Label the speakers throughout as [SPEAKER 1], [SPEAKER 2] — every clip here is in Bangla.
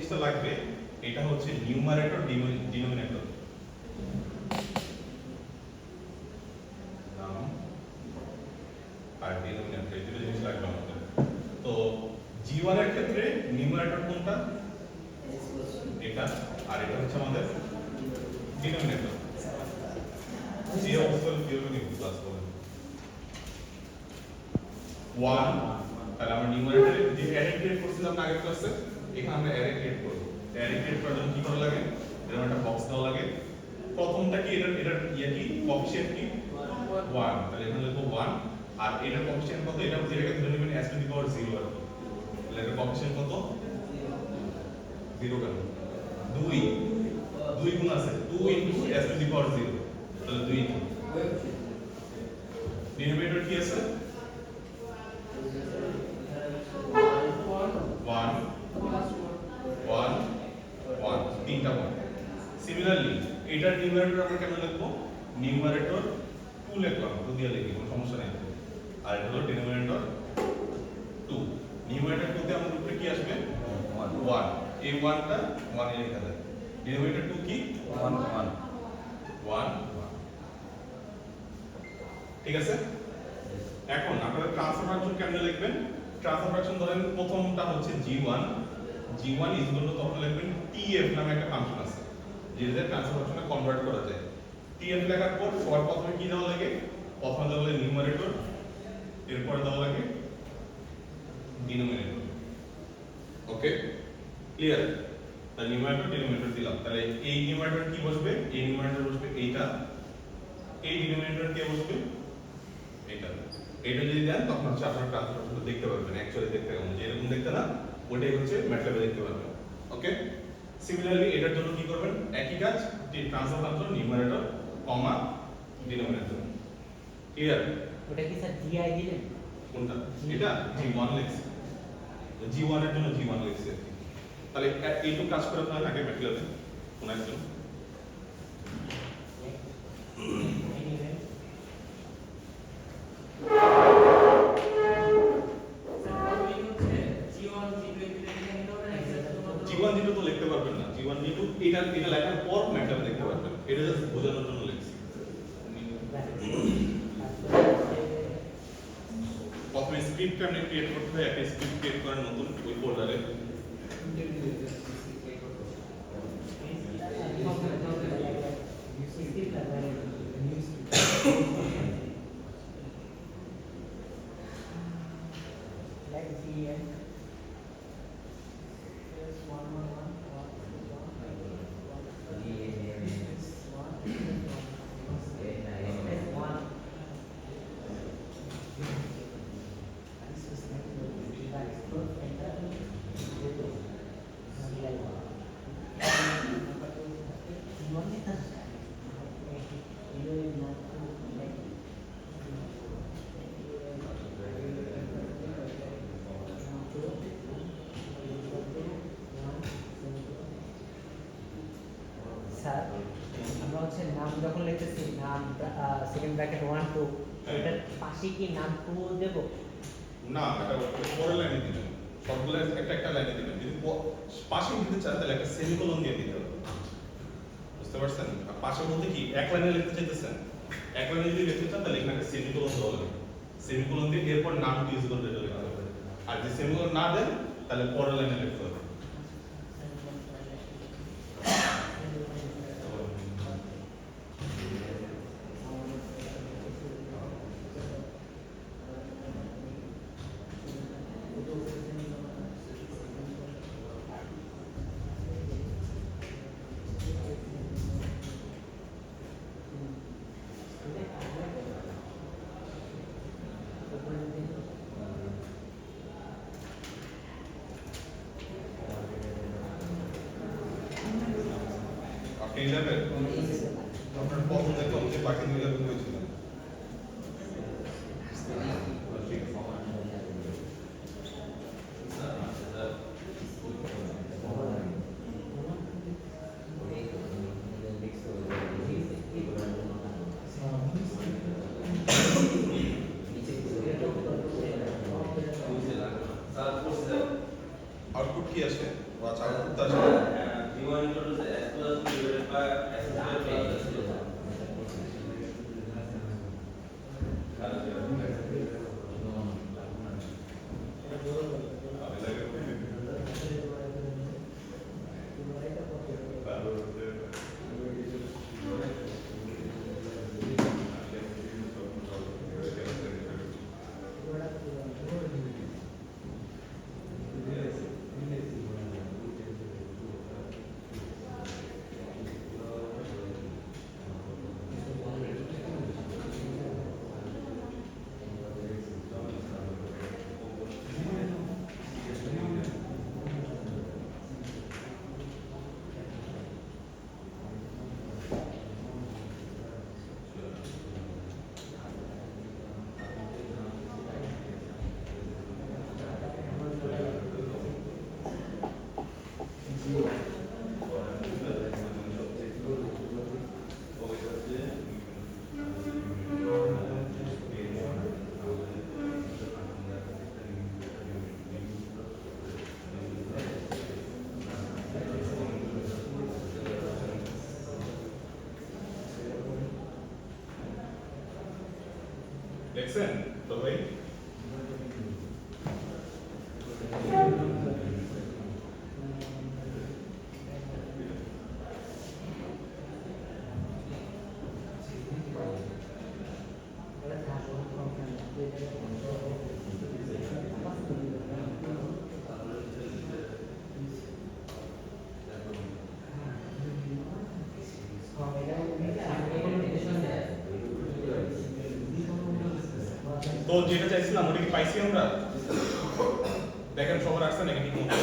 [SPEAKER 1] জিনিসটা লাগবে এটা হচ্ছে নিউমারেটর ডিনোমিনেটর। নাম আর ডিনোমিনেটর এই দুটো জিনিস লাগবে আমাদের। তো g1 এর ক্ষেত্রে নিউমারেটর কোনটা? এটা, আর এটা হচ্ছে আমাদের ডিনোমিনেটর। g অবশ্যই কিভাবে নিব ক্লাস করে 1, তাহলে আমরা নিউমারেটরে যে অ্যারে ক্রিয়েট করছিলাম না আগের ক্লাসে, এখানে আমরা অ্যারে ক্রিয়েট করব। অ্যারে ক্রিয়েট করার জন্য কি করা লাগে? এরকম একটা বক্স দেওয়া লাগে। প্রথমটা কি এটার ইয়ে কি কোএফিশিয়েন্ট কি 1, তাহলে এখানে লিখব 1, আর এটার কোএফিশিয়েন্ট কত? এটা যেটাকে ধরে নেবেন s টু দি পাওয়ার 0 আর কি। তাহলে এটার কোএফিশিয়েন্ট কত? 0 কেন? 2 গুণ আছে 2 ইনটু s টু দি পাওয়ার 0, তাহলে 2 ইনটু ডিনোমিনেটর কি আছে 1 1 1 তিনটা 1। সিমিলারলি এটার নিউমারেটর আমরা কেন লিখবো? নিউমারেটর 2 লিখলাম, 2 দিয়ে লিখি, কোনো সমস্যা নেই। আর এটা হলো ডিনোমিনেটর 2। নিউমারেটর 2 তে আমাদের উপরে কি আসবে 1, এই 1 টা 1 এ লেখা যায়। ডিনোমিনেটর 2 কি 1 1 1 1, ঠিক আছে। এখন আপনারা ট্রান্সফার ফাংশন কেমনে লিখবেন? ট্রান্সফার ফাংশন ধরেন প্রথমটা হচ্ছে g1 ইজ ইকুয়াল টু তখন লিখবেন tf নামে একটা ফাংশন আছে যেটা ট্রান্সফার ফাংশনে কনভার্ট করা যায়। tf লেখার পর সবার প্রথমে কি দেওয়া লাগে? প্রথমে দেওয়া লাগে নিউমারেটর, এরপর দেওয়া লাগে ডিনোমিনেটর। ওকে, ক্লিয়ার? তাহলে নিউমারেটর ডিনোমিনেটর দিলাম, তাহলে এই নিউমারেটর কি বসবে? এই নিউমারেটর বসবে এইটা, এই ডিনোমিনেটর কে বসবে এইটা। এটা যদি দেন তখন হচ্ছে আপনারা ট্রান্সফার ফাংশন দেখতে পারবেন, অ্যাকচুয়ালি দেখতে পাবেন যেরকম দেখতে না ওটাই হচ্ছে ম্যাটল্যাবে দেখতে পারবেন। ওকে, সিমিলারলি এটার জন্য কি করবেন? একই কাজ, ট্রান্সফার ফাংশন নিউমারেটর কমা ডিনোমিনেটর। ক্লিয়ার?
[SPEAKER 2] ওটা কি স্যার জি আই দিলেন?
[SPEAKER 1] কোনটা? এটা g1 লিখছি, g1 এর জন্য g1 লিখছি। তাহলে এইটুকু কাজ করে আপনারা আগে ম্যাটল্যাবে কোন একজন g1 g2 তো লিখতে পারবেন না, g1 g2 এটা লেখার পর ম্যাটল্যাবে দেখতে পারবেন। এটা জাস্ট বোঝানোর জন্য লিখছি। প্রথমে স্ক্রিপ্ট আপনি ক্রিয়েট করতে হয়, একটা স্ক্রিপ্ট ক্রিয়েট করেন নতুন ওই ফোল্ডারে।
[SPEAKER 2] স্যার আমরা হচ্ছে নাম যখন লিখতেছি নাম সেকেন্ড ব্র্যাকেট 1 2 এটার পাশে কি নাম 2 দেব?
[SPEAKER 1] না, এটা পরের লাইনে দিবেন, সবগুলো একটা একটা লাইনে দিবেন। যদি পাশে দিতে চান তাহলে একটা সেমিকোলন দিয়ে দিতে হবে, বুঝতে পারছেন? আর পাশে বলতে কি এক লাইনে লিখতে চাইতেছেন, এক লাইনে যদি লিখতে চান তাহলে এখানে একটা সেমিকোলন দেওয়া হবে। সেমিকোলন দিয়ে এরপর নাম ইউজ করতে লিখতে হবে। আর যদি সেমিকোলন না দেন তাহলে পরের লাইনে লিখতে হবে। আপনি যাবেন আপনার প্রথম দেখলাম যে বাকি দুই যাবেন হয়েছিল। আউটপুট কি আসে? আচ্ছা আউটপুটটা আছে
[SPEAKER 3] V1 equal to S plus B divided by S square plus S plus 1.
[SPEAKER 1] দেখছেন তো ভাই তো যেটা চাইছিলাম ওটা কি পাইছি আমরা দেখেন সবার আসছে নাকি ঠিক মতো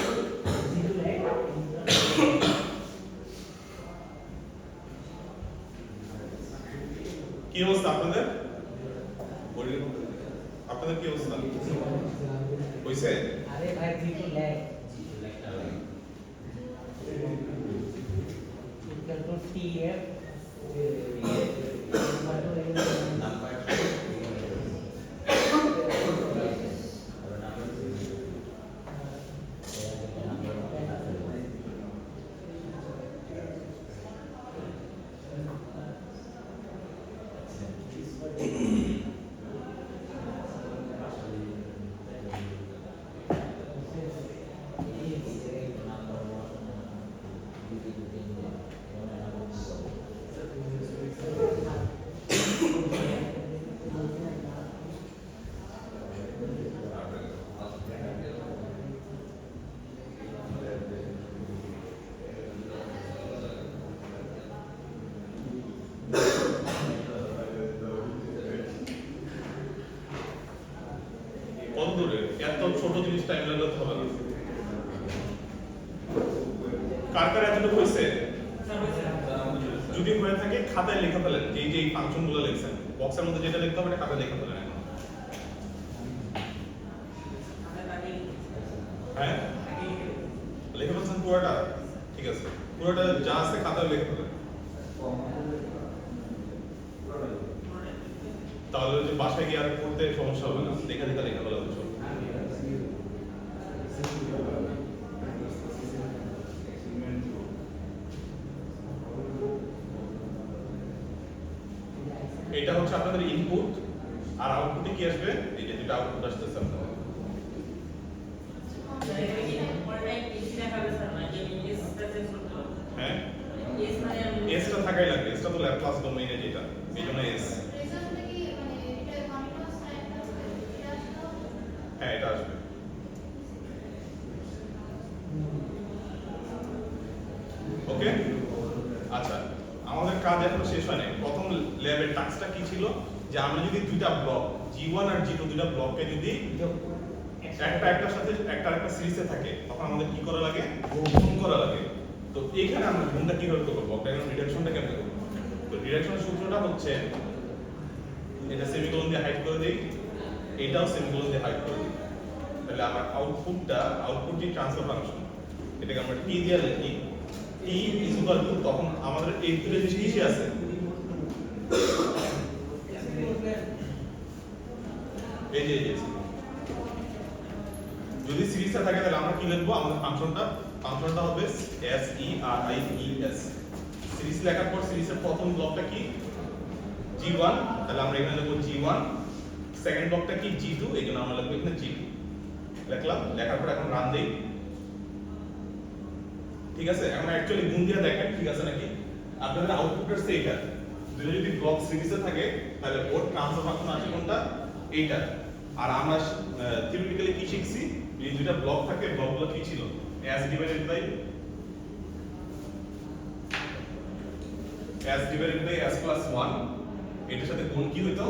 [SPEAKER 1] কি অবস্থা আপনাদের আপনাদের কি অবস্থা হইছে
[SPEAKER 2] আরে ভাই কিন্তু ল্যাগ ইকুয়াল টু টিএফ
[SPEAKER 1] কত দূরে এত ছোট জিনিস টাইম লাগলে তো হবে না কার কার এতটুকু হয়েছে যদি হয়ে থাকে খাতায় লেখা ফেলেন যে এই ফাংশন গুলো লিখছেন বক্সের মধ্যে যেটা লিখতে হবে খাতায় লেখা ফেলেন এখন হ্যাঁ লেখা ফেলছেন পুরোটা ঠিক আছে পুরোটা যা আছে খাতায় লেখা ফেলেন তাহলে যে বাসায় গিয়ে আর পড়তে সমস্যা হবে না লেখা লেখা লেখা ফেলা হচ্ছে এটা হচ্ছে আপনাদের ইনপুট আর আউটপুটে কি আসবে এই যে দুটো আউটপুট আসতেছে আপনাদের হ্যাঁ এসটা থাকাই লাগবে এসটা তো ল্যাপ্লাস ডোমেইনে যেটা এইজন্য এস হ্যাঁ এটা আসবে ওকে আচ্ছা আমাদের কাজ এখনো শেষ হয়নি প্রথম ল্যাবের টাস্কটা কি ছিল যে আমরা যদি দুইটা ব্লক জি1 আর জি2 দুইটা ব্লককে যদি একটা একটার সাথে একটা সিরিজে থাকে তখন আমাদের কি করা লাগে গুণ করা লাগে তো এখানে আমরা গুণটা কিভাবে করব ব্লক ডায়াগ্রাম রিডাকশনটা কেমনে করব তো রিডাকশনের সূত্রটা হচ্ছে এটা সেমিকোলন দিয়ে হাইড করে দেই এটাও সেমিকোলন দিয়ে হাইড করে দিই তাহলে আমার আউটপুট যে ট্রান্সফার ফাংশন এটাকে আমরা টি দিয়ে লিখি টি ইজ ইকুয়াল টু তখন আমাদের এই দুটো জিনিস কি আছে এই যে যদি সিরিজটা থাকে তাহলে আমরা কি লিখবো আমাদের ফাংশনটা ফাংশনটা হবে S E R I E S. Series লেখার পর সিরিজের প্রথম ব্লকটা কি G1, তাহলে আমরা এখানে লিখব G1। সেকেন্ড ব্লকটা কি G2, এই জন্য আমরা লিখব এখানে G2। লিখলাম, লেখার পর এখন রান দেই। ঠিক আছে, এখন অ্যাকচুয়ালি গুণ দিয়ে দেখেন ঠিক আছে নাকি। আপনাদের আউটপুটের সেইটা দুটো যদি ব্লক সিরিজে থাকে তাহলে ওর ট্রান্সফার ফাংশন আসে কোনটা, এইটা। আর আমরা থিওরিটিক্যালি কি শিখছি, এই দুটো ব্লক থাকে, ব্লকগুলো কি ছিল, s divided by s plus 1, এটার সাথে গুণ কি হইতো,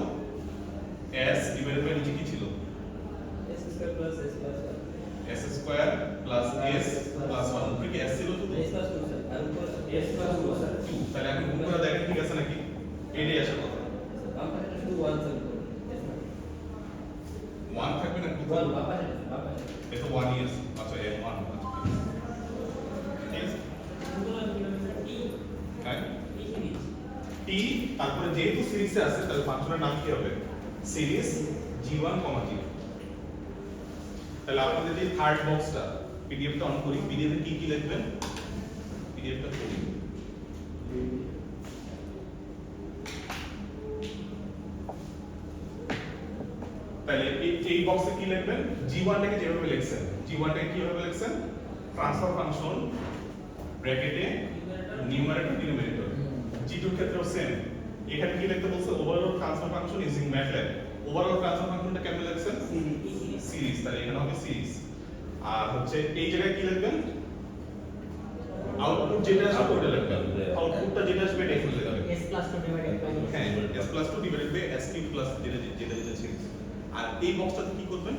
[SPEAKER 1] s ডিভাইডেড বাই নিচে কি ছিল,
[SPEAKER 3] s square plus s plus 1
[SPEAKER 1] s square plus s plus 1। উপরে কি s ছিল তো,
[SPEAKER 3] s প্লাস 2 স্যার, আর উপর s প্লাস 2 স্যার।
[SPEAKER 1] 2। তাহলে এখন গুণ করে দেখেন ঠিক আছে নাকি, এটাই আসে কথা।
[SPEAKER 3] বাম পাশে শুধু 1 স্যার,
[SPEAKER 1] 1 থাকবে না
[SPEAKER 3] 1 বাম পাশে, বাম পাশে।
[SPEAKER 1] এটা 1 ইয়ার্স, আচ্ছা এই 1 ঠিক আছে। হ্যাঁ t, তারপরে যেহেতু সিরিজে আছে তাহলে ফাংশনের নাম কি হবে, সিরিজ g1, g। তাহলে আপনাদের যে থার্ড বক্সটা পিডিএফটা অন করি, পিডিএফে কি কি লিখবেন, পিডিএফটা করি। তাহলে এই বক্সে কি লিখবেন, g1 টাকে যেভাবে লিখছেন, g1 টাকে কিভাবে লিখছেন, ট্রান্সফার ফাংশন ব্র্যাকেটে নিউমারেটর ডিনোমিনেটর। g2 এর ক্ষেত্রেও সেম, এখানে কি লিখতে বলছে, overall transfer function using MATLAB. Overall transfer ফাংশনটা কেমনে লিখছেন, সিরিজ, তাহলে এখানে হবে সিরিজ। আর হচ্ছে এই জায়গায় কি লিখবেন, আউটপুট যেটা আসবে ওটা লিখবেন, আউটপুটটা যেটা আসবে এটা এখানে লিখবেন।
[SPEAKER 2] s প্লাস 2 ডিভাইডেড বাই
[SPEAKER 1] হ্যাঁ, s plus 2 divided by s cube plus যেটা সিরিজ। আর এই বক্সটাতে কি করবেন,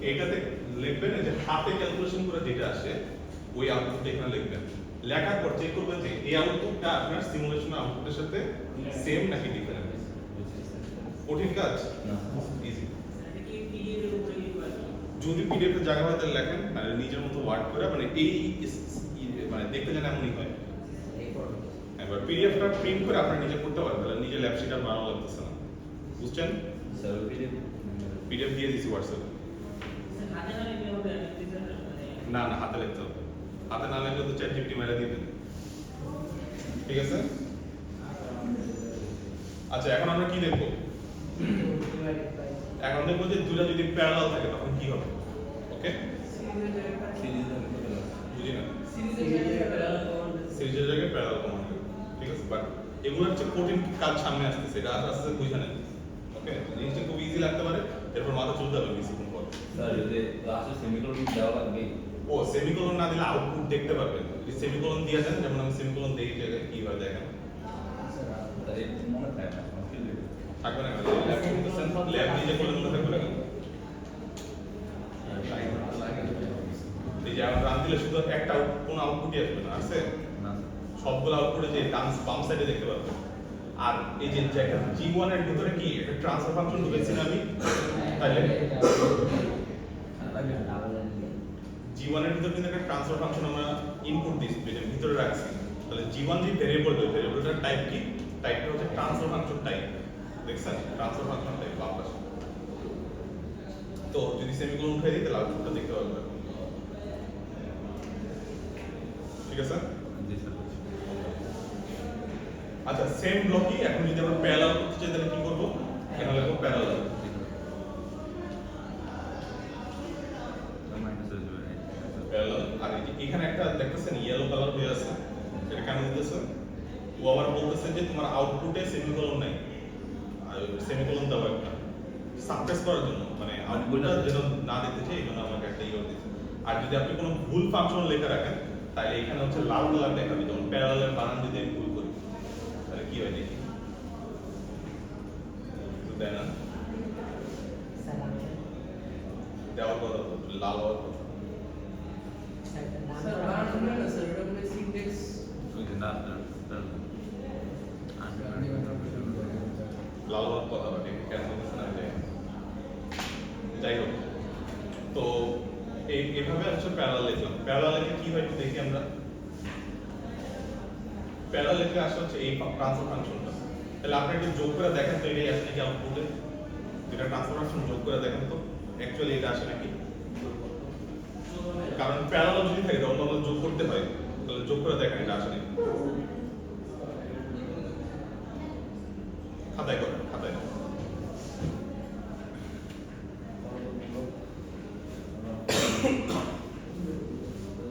[SPEAKER 1] এইটাতে লিখবেন যে হাতে ক্যালকুলেশন করে যেটা আসে ওই আউটপুটটা এখানে লিখবেন। লেখার পর চেক করবেন যে এই আউটপুটটা আপনার সিমুলেশন আউটপুটের সাথে সেম নাকি ডিফারেন্ট। কঠিন কাজ
[SPEAKER 3] না
[SPEAKER 1] ইজি। যদি পিডিএফ এর জায়গা হয় তাহলে লেখেন, মানে নিজের মতো ওয়ার্ড করে, মানে এই মানে দেখতে যেন এমনই হয়। এবার পিডিএফটা প্রিন্ট করে আপনি নিজে করতে পারেন, তাহলে নিজে ল্যাব শিট আর বানানো লাগতেছে না। বুঝছেন,
[SPEAKER 3] স্যার
[SPEAKER 1] পিডিএফ দিয়ে দিছি হোয়াটসঅ্যাপে।
[SPEAKER 3] হাতে না লিখলে হবে
[SPEAKER 1] না না, হাতে লিখতে হবে, হাতে না লিখলে তো চ্যাট জিপিটি মেরে দিবেন। ঠিক আছে, আচ্ছা এখন আমরা কি দেখবো,
[SPEAKER 2] ডিভাইডেড বাই
[SPEAKER 1] এখন দেখবো যে দুটো যদি প্যারালাল থাকে তখন কি হবে। ওকে, বুঝি না, সিরিজের জায়গায় প্যারালাল কমান্ড, ঠিক আছে। বাট এগুলোর হচ্ছে কঠিন কাজ সামনে আসতেছে, এটা আস্তে আস্তে বুঝে নেন। ওকে, জিনিসটা খুব ইজি লাগতে পারে, এরপর মাথা চলতে হবে কিছুক্ষণ পর।
[SPEAKER 3] স্যার যদি ক্লাসে সেমিকোলন দেওয়া লাগবে,
[SPEAKER 1] ও সেমিকোলন না দিলে আউটপুট দেখতে পারবেন, যদি সেমিকোলন দিয়ে দেন, যেমন আমি সেমিকোলন দেই জায়গায় কি হয় দেখেন,
[SPEAKER 3] তাই মনে থাকে না মুশকিল হবে।
[SPEAKER 1] থাকবে না, ল্যাব করতেছেন, ল্যাব নিজে করলে মনে থাকবে না। এই যে আমরা রান দিলে শুধু একটা কোন আউটপুটই আসবে না, আছে
[SPEAKER 3] না
[SPEAKER 1] সবগুলো আউটপুটে যে বাম সাইডে দেখতে পারবেন। আর এই যে জায়গা G1 এর ভিতরে কি একটা ট্রান্সফার ফাংশন ঢুকেছি না আমি, তাহলে G1 এর ভিতরে কিন্তু একটা ট্রান্সফার ফাংশন আমরা ইনপুট দিচ্ছি, এর ভিতরে রাখছি। তাহলে G1 যে ভেরিয়েবলটার টাইপ কি, টাইপটা হচ্ছে ট্রান্সফার ফাংশন টাইপ। দেখছেন, ট্রান্সফার ফাংশন টাইপ বাম পাশে। তো যদি সেমিকোলন উঠাই দিই তাহলে আউটপুটটা দেখতে পারবেন। ঠিক আছে,
[SPEAKER 3] জি স্যার।
[SPEAKER 1] আচ্ছা সেম ব্লকই এখন যদি আমরা প্যারালাল করতে চাই তাহলে কি করব, এখানে লিখব প্যারালাল। প্যারালাল, আর এই যে এখানে একটা দেখতেছেন ইয়েলো কালার হয়ে আছে, এটা কেন দিতেছে, ও আবার বলতেছে যে তোমার আউটপুটে সেমিকোলন নাই, আর সেমিকোলন দাও একটা সাবটেক্সট করার জন্য, মানে আউটপুটটা যেন না দিতে চাই এই জন্য আমাকে একটা ইয়ে দিতে। আর যদি আপনি কোনো ভুল ফাংশন লেখা রাখেন তাহলে এখানে হচ্ছে লাল কালার দেখাবে, যেমন প্যারালালের বানান যদি আমি ভুল করি তাহলে কি হয় দেখি, তাই না,
[SPEAKER 2] স্যার আমি
[SPEAKER 1] দেওয়ার কথা লাল হওয়ার কথা।
[SPEAKER 2] স্যার নাম
[SPEAKER 4] স্যার বানান হবে না স্যার, এটা বলে সিনট্যাক্স
[SPEAKER 1] লাল হওয়ার কথা বাট কেন হচ্ছে না এটা। যাই হোক, তো এইভাবে হচ্ছে প্যারালাল লিখলাম। প্যারালাল লিখে কি হয় একটু দেখি আমরা। প্যারালাল লিখে আসলে হচ্ছে এই ট্রান্সফার ফাংশনটা, তাহলে আপনি একটু যোগ করে দেখেন তো এটাই আসে নাকি আউটপুটে, যেটা ট্রান্সফার ফাংশন যোগ করে দেখেন তো অ্যাকচুয়ালি এটা আসে নাকি। কারণ প্যারালাল যদি থাকে তখন আমাদের যোগ করতে হয়, তাহলে যোগ করে দেখেন এটা আসলে খাতায় করেন, খাতায়।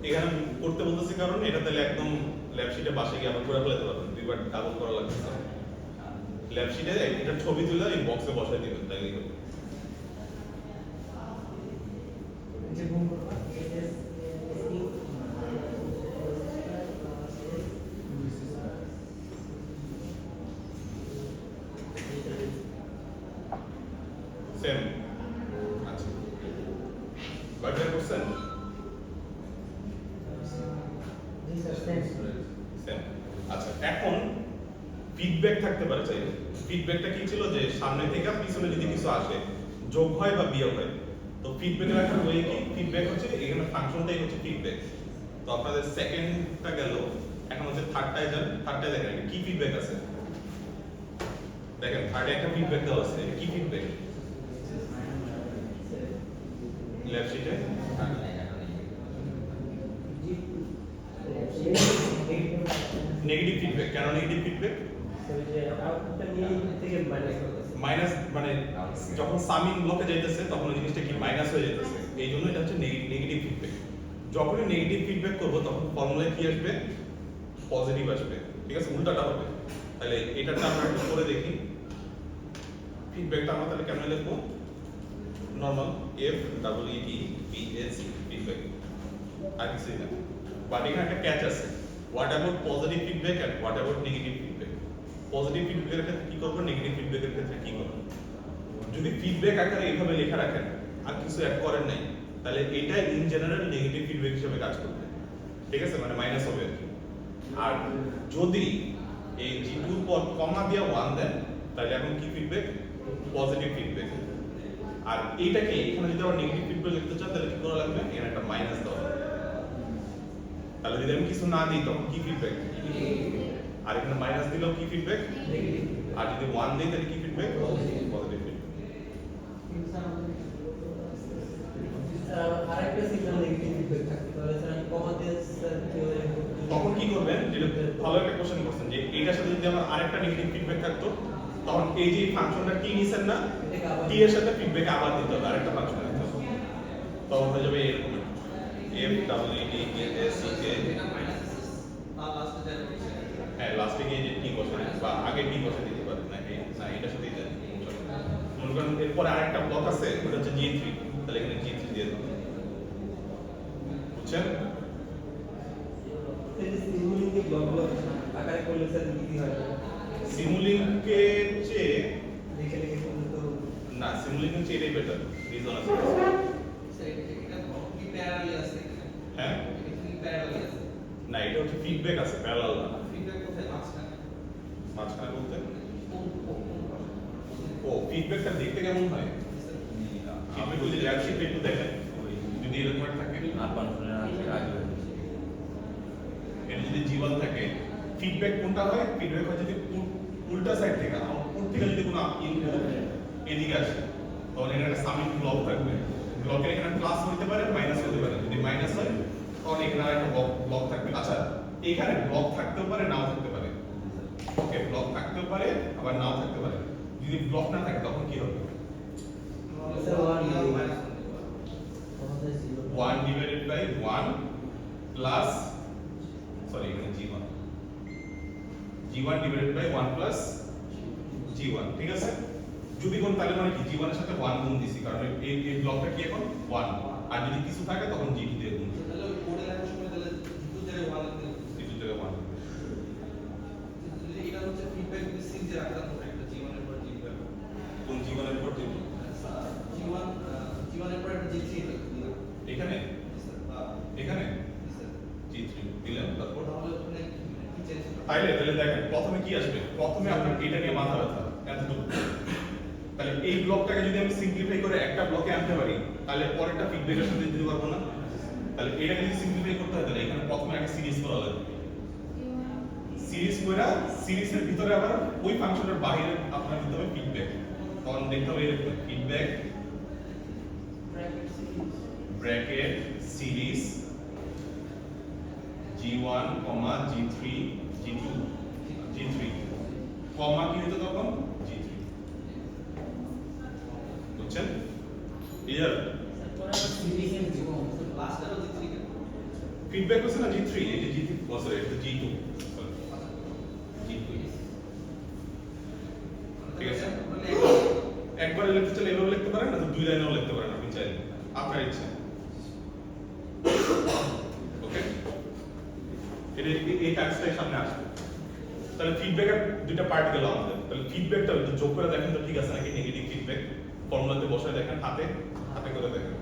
[SPEAKER 1] এখানে করতে বলতেছি কারণ এটা তাহলে একদম ল্যাব শিটে বাসে গিয়ে আবার করে ফেলতে পারবেন, দুইবার ডাবল করা লাগতেছে। ল্যাব শিটে এটা ছবি তুলে এই বক্সে বসাই দিবেন, তাইলেই হবে।
[SPEAKER 2] যে গুণ করব it is
[SPEAKER 1] সেম। আচ্ছা, কয়টা কোশ্চেন? সেম। আচ্ছা, এখন ফিডব্যাক থাকতে পারে চাইলে। ফিডব্যাকটা কি ছিল যে সামনে থেকে পিছনে যদি কিছু আসে, যোগ হয় বা বিয়োগ হয়, তো ফিডব্যাকের একটা ওয়ে কি? ফিডব্যাক হচ্ছে এখানে ফাংশনটাই হচ্ছে ফিডব্যাক। তো আপনাদের সেকেন্ডটা গেল, এখন হচ্ছে থার্ডটায় যান। থার্ডটায় দেখেন এটা কি ফিডব্যাক আছে। দেখেন থার্ডে একটা ফিডব্যাক দেওয়া আছে, এটা কি ফিডব্যাক? লেফট শিটে নেগেটিভ ফিডব্যাক। কেন নেগেটিভ ফিডব্যাক? মাইনাস মানে যখন সামিং ব্লকে যাইতেছে তখন ওই জিনিসটা কি মাইনাস হয়ে যাইতেছে, এই জন্য এটা হচ্ছে নেগেটিভ ফিডব্যাক। যখনই নেগেটিভ ফিডব্যাক করবো তখন ফর্মুলায় কি আসবে? পজিটিভ আসবে, ঠিক আছে? উল্টাটা হবে। তাহলে এটাটা আমরা একটু করে দেখি। ফিডব্যাকটা আমরা তাহলে কেমন লিখবো? Normal F double E D P A C, feedback, আর কিছুই না। বাট এখানে একটা ক্যাচ আছে, what about positive feedback and what about negative feedback. Positive ফিডব্যাকের ক্ষেত্রে কি করব, নেগেটিভ ফিডব্যাকের ক্ষেত্রে কি করব। যদি ফিডব্যাক আকারে এইভাবে লেখা রাখেন আর কিছু অ্যাড করেন নাই, তাহলে এটা ইন জেনারেল নেগেটিভ ফিডব্যাক হিসেবে কাজ করবে, ঠিক আছে? মানে মাইনাস হবে আর কি। আর যদি এই G2 পর কমা দিয়ে 1 দেন, তাহলে এখন কি ফিডব্যাক? Positive feedback. আর এইটাকে এখানে যদি আবার নেগেটিভ ফিডব্যাক লিখতে চান তাহলে কি করা লাগবে? এখানে একটা মাইনাস দেওয়া লাগবে। তাহলে যদি আমি কিছু না দিই তখন কি ফিডব্যাক? আর এখানে মাইনাস দিলেও কি ফিডব্যাক? আর যদি 1 দিই তাহলে কি ফিডব্যাক? Positive feedback.
[SPEAKER 4] আরেকটা সিগন্যাল নেগেটিভ ফিডব্যাক থাকে, তাহলে স্যার আমি কমা দিয়ে স্যার কি হবে?
[SPEAKER 1] তখন কি করবেন? যেটা ভালো একটা কোশ্চেন করছেন যে এইটার সাথে যদি আমার আরেকটা নেগেটিভ ফিডব্যাক থাকতো, তখন এই যে ফাংশনটা টি নিছেন না, টি এর সাথে ফিডব্যাক আবার দিতে হবে, আরেকটা ফাংশন দিতে হবে। তখন হয়ে যাবে এরকম F double E D K S C K, হ্যাঁ লাস্টে গিয়ে যে টি বসে বা আগে টি বসে দিতে পারেন, না না এটার সাথেই দেন। মনে করেন এরপরে আরেকটা ব্লক আছে, ওটা হচ্ছে G3, তাহলে এখানে G3 দিয়ে দেন। বুঝছেন?
[SPEAKER 4] এই যে সিমুলিংকে ব্লক আকারে করলে স্যার ইজি হয়।
[SPEAKER 1] সিমুলিংকের চেয়ে
[SPEAKER 4] লিখে লিখে করলে তো
[SPEAKER 1] না, সিমুলিংকের চেয়ে এটাই বেটার, রিজন আছে।
[SPEAKER 3] স্যার এটা কি প্যারালালি আছে এখানে?
[SPEAKER 1] হ্যাঁ
[SPEAKER 3] এটা কি প্যারালালি আছে?
[SPEAKER 1] না, এটা হচ্ছে ফিডব্যাক আছে, প্যারালাল না।
[SPEAKER 3] ফিডব্যাক কোথায় মাঝখানে?
[SPEAKER 1] মাঝখানে বলতে
[SPEAKER 3] কোন
[SPEAKER 1] ও ফিডব্যাকটা দেখতে কেমন হয়? ফিডব্যাক যদি ল্যাব শিট একটু দেখেন, যদি এরকম একটা থাকে, এটা যদি জীবন থাকে, ফিডব্যাক কোনটা হয়? ফিডব্যাক হয় যদি উল্টা সাইড থেকে, আউটপুট থেকে যদি কোনো ইনপুট এদিকে আসে, তখন এখানে একটা সামিং ব্লক থাকবে। ব্লকের এখানে প্লাস হতে পারে, মাইনাস হতে পারে। যদি মাইনাস হয় তখন এখানে একটা ব্লক থাকবে। আচ্ছা, এখানে ব্লক থাকতেও পারে, নাও থাকতে পারে। ওকে, ব্লক থাকতেও পারে আবার নাও থাকতে পারে। যদি ব্লক না থাকে তখন কি হবে? 1 divided by 1 plus, sorry এখানে G1 divided by 1 plus G1, ঠিক আছে? যদি কোন তাহলে মানে কি G1 এর সাথে 1 গুণ দিছি, কারণ এই ব্লকটা কি এখন 1, আর যদি কিছু থাকে তখন G2 দিয়ে গুণ দিছি।
[SPEAKER 3] তাহলে কোডে লেখার সময় তাহলে দুটো জায়গায় 1 লিখতে হবে।
[SPEAKER 1] G2 জায়গায় 1।
[SPEAKER 3] এটা হচ্ছে ফিডব্যাক যদি সিরিজে রাখতাম একটা জীবনের পর জীবন।
[SPEAKER 1] কোন G1 এর পর G2?
[SPEAKER 3] জীবনের পর একটা G3 দিলাম।
[SPEAKER 1] এখানে এখানে
[SPEAKER 3] স্যার
[SPEAKER 1] G3 দিলাম, তারপর
[SPEAKER 3] তাহলে ওখানে কি চেঞ্জ
[SPEAKER 1] তাহলে দেখেন প্রথমে কি আসবে? প্রথমে আপনার এটা নিয়ে মাথা ব্যথা এতটুকু। তাহলে এই ব্লকটাকে যদি আমি সিম্পলিফাই করে একটা ব্লকে আনতে পারি, তাহলে পরেরটা ফিডব্যাকের সাথে দিতে পারবো না? তাহলে এটাকে যদি সিম্পলিফাই করতে হয় তাহলে এখানে প্রথমে একটা সিরিজ করা লাগবে। সিরিজ কইরা সিরিজের ভিতরে আবার ওই ফাংশনের বাইরে আপনার দিতে হবে ফিডব্যাক। তখন দেখতে হবে এরকম feedback bracket series G1, G3, G2, G3, কমা কি হতো তখন G3, বুঝছেন? ক্লিয়ার?
[SPEAKER 3] লাস্টটা হচ্ছে 3 কেন?
[SPEAKER 1] ফিডব্যাক হচ্ছে না G3, এই যে G3 সরি এটা G2, G2, ঠিক আছে? একবারে লিখতে চাইলে এভাবে লিখতে পারেন না, তো দুই লাইনেও লিখতে পারেন আপনি চাইলে, আপনার ইচ্ছা। ওকে, এই টাস্কটাই সামনে আসবে। তাহলে ফিডব্যাকের দুইটা পার্ট গেল আমাদের। তাহলে ফিডব্যাকটা যোগ করে দেখেন তো ঠিক আছে নাকি নেগেটিভ ফিডব্যাক, ফর্মুলাতে বসায় দেখেন, হাতে হাতে করে দেখেন।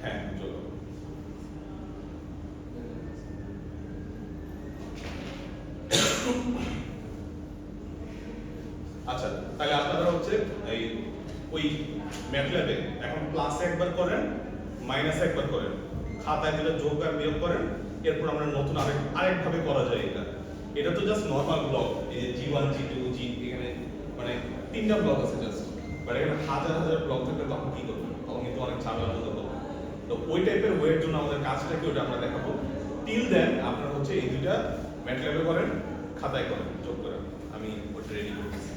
[SPEAKER 1] হ্যাঁ, যোগ হবে। আচ্ছা, তাহলে আপনারা হচ্ছে এই ওই ম্যাটল্যাবে এখন প্লাসে একবার করেন, মাইনাসে একবার করেন, খাতায় যেটা যোগ আর বিয়োগ করেন, এরপর আমরা নতুন আরেকভাবে করা যায় এটা। এটা তো জাস্ট নরমাল ব্লক, এই যে G1, G2, G এখানে মানে তিনটা ব্লক আছে জাস্ট, বাট এখানে হাজার হাজার ব্লক থাকলে তখন কি করবেন? তখন কিন্তু অনেক ঝামেলা হতে হবে। তো ওই টাইপের ওয়ের জন্য আমাদের কাজটা কি ওটা আমরা দেখাবো। টিল দেন আপনারা হচ্ছে এই দুইটা ম্যাটল্যাবে করেন, খাতায় করেন, যোগ করেন। আমি ওটা রেডি করতেছি।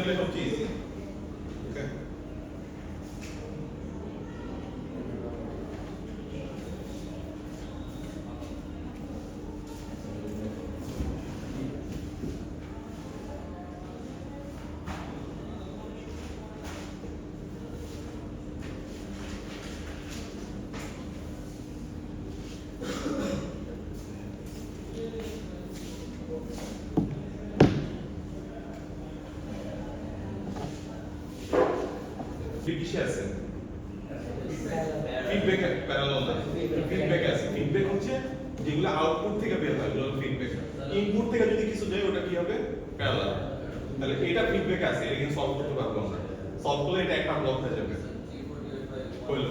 [SPEAKER 1] লাগলে সবচেয়ে ইজি ওকে কিসে আছে ফিডব্যাক প্যারালাল না ফিডব্যাক আছে ফিডব্যাক হচ্ছে যেগুলো আউটপুট থেকে বের হয় ওগুলো ফিডব্যাক ইনপুট থেকে যদি কিছু যায় ওটা কি হবে প্যারালাল তাহলে এটা ফিডব্যাক আছে এটা কিন্তু সলভ করতে পারবো আমরা সলভ করলে এটা একটা ব্লক হয়ে যাবে হলো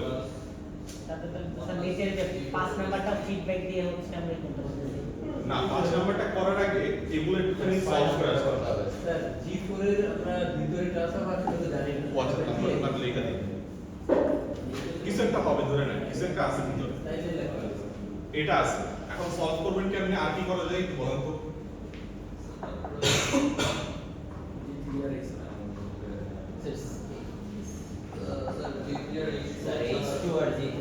[SPEAKER 2] তারপরে তো স্যার নিচের যে 5 নাম্বারটা ফিডব্যাক দিয়ে হচ্ছে আমরা করতে পারতেছি
[SPEAKER 1] না 5 নাম্বারটা করার আগে এগুলো একটুখানি সলভ করে আসতে হবে
[SPEAKER 4] স্যার G4 এর আমরা ভিতরে ট্রান্সফার ফাংশন তো জানি না
[SPEAKER 1] আচ্ছা আমরা লেখা দিই কিছু একটা হবে ধরে না কিছু একটা আছে ভিতরে
[SPEAKER 4] তাইলে লেখা আছে
[SPEAKER 1] এটা আছে এখন সলভ করবেন কেমনে আর কি করা যায় একটু বলেন তো
[SPEAKER 4] স্যার H2 আর G3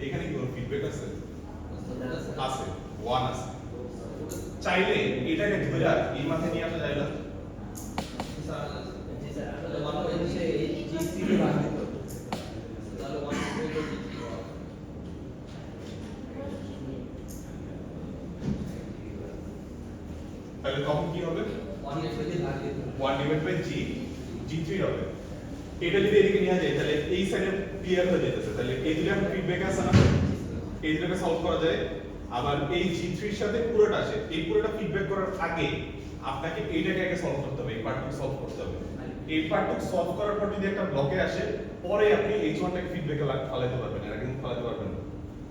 [SPEAKER 1] এখানে কি কোনো ফিডব্যাক আছে আছে 1 আছে চাইলে এটাকে ধরে এই মাথায় নিয়ে আসা যায় না
[SPEAKER 4] জি স্যার আমরা মনে করি যে G3 কে বাদ দিতে হবে
[SPEAKER 1] তাহলে তখন কি হবে
[SPEAKER 4] 1 এর সাথে ভাগ দিতে হবে
[SPEAKER 1] 1 ডিভাইড বাই g g3 হবে এটা যদি এদিকে নিয়ে যায় তাহলে এই সাইডে ক্লিয়ার হয়ে যেতেছে তাহলে এই দুটো ফিডব্যাক আছে না এই দুটোকে সলভ করা যায় আবার এই g3 এর সাথে পুরোটা আসে এই পুরোটা ফিডব্যাক করার আগে আপনাকে এইটাকে আগে সলভ করতে হবে এই পার্টটুকু সলভ করতে হবে এই পার্টটুকু সলভ করার পর যদি একটা ব্লকে আসে পরে আপনি h1 টাকে ফিডব্যাকে ফালাতে পারবেন এর আগে কিন্তু ফালাতে পারবেন না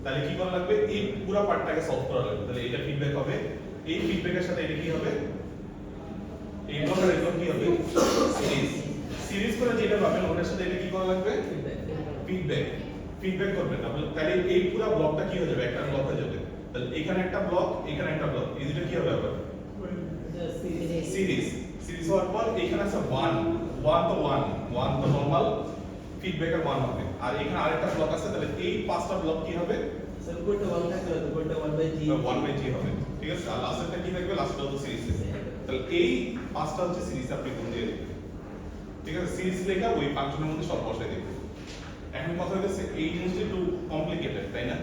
[SPEAKER 1] তাহলে কি করা লাগবে এই পুরো পার্টটাকে সলভ করা লাগবে তাহলে এটা ফিডব্যাক হবে এই ফিডব্যাকের সাথে এটা কি হবে এই ব্লকের এটা কি হবে সিরিজ সিরিজ করে যেটা পাবেন ওটার সাথে এটা কি করা লাগবে ফিডব্যাক ফিডব্যাক করবেন তাহলে এই পুরো ব্লকটা কি হয়ে যাবে একটা ব্লক হয়ে যাবে তাহলে এখানে একটা ব্লক এখানে একটা ব্লক এই দুটো কি হবে আবার সিরিজ সিরিজ হওয়ার পর এখানে আছে 1 1 তো 1 তো নরমাল ফিডব্যাকের 1 হবে আর এখানে আরেকটা ব্লক আছে তাহলে এই পাঁচটা ব্লক কি হবে
[SPEAKER 4] স্যার উপরটা 1 থাকলে উপরটা 1 বাই G
[SPEAKER 1] 1 বাই g হবে ঠিক আছে আর লাস্টেরটা কি থাকবে লাস্টটা তো সিরিজ তাহলে এই পাঁচটা হচ্ছে সিরিজ আপনি কোন দিয়ে দিবেন ঠিক আছে সিরিজ লেখা ওই ফাংশনের মধ্যে সব বসাই দিবেন এখন কথা হচ্ছে এই জিনিসটা একটু কমপ্লিকেটেড তাই না